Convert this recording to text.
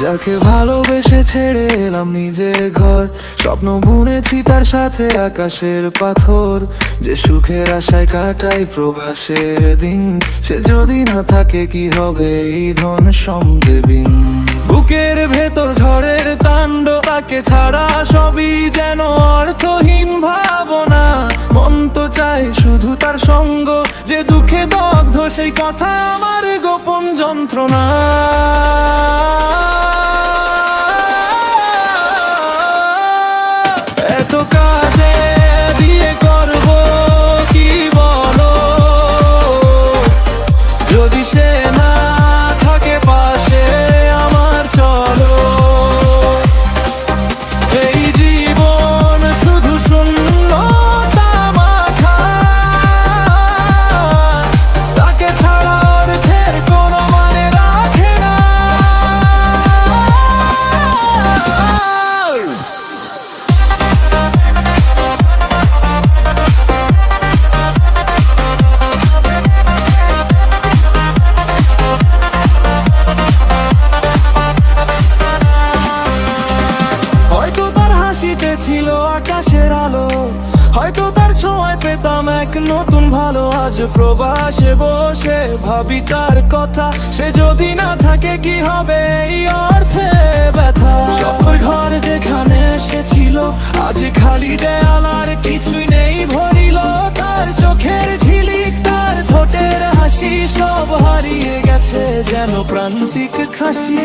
যাকে ভালোবেসে ছেড়ে এলাম নিজের ঘর, স্বপ্ন বুনেছি তার সাথে আকাশের পাথর। যে সুখের আশায় কাটাই প্রবাসের দিন, সে যদি না থাকে কি হবে এই ধন সম্পদের। বুকের ভেতর ঝড়ের তাণ্ড, তাকে ছাড়া সবই যেন অর্থহীন ভাবনা। মন তো চায় শুধু তার সঙ্গ, যে দুঃখে দগ্ধ সেই কথা আমার গোপন যন্ত্রণা। এত কাজে দিয়ে করব কি বলো, যদি সে না থাকে পাশে আমার, চলো এই জীবন শুধু শূন্যতা মাখা। তাকে ছাড়া অর্থের কোনো মানে রাখে না। হয়তো তার হাসিতে ছিল আকাশের আলো, হয়তো তার ছোঁয়ায় পেতাম এক নতুন ভালো। আজ প্রবাসে বসে ভাবি তার কথা, সে যদি না থাকে কি হবে এই অর্থে ব্যথা। সবার ঘর যেখানে সে ছিল আজ খালি দেয়াল, আর কিছুই নেই ভরিল। তার চোখের ঝিলিক, তার ঠোঁটের হাসি সব হারিয়ে গেছে যেন প্রান্তিক খাসি।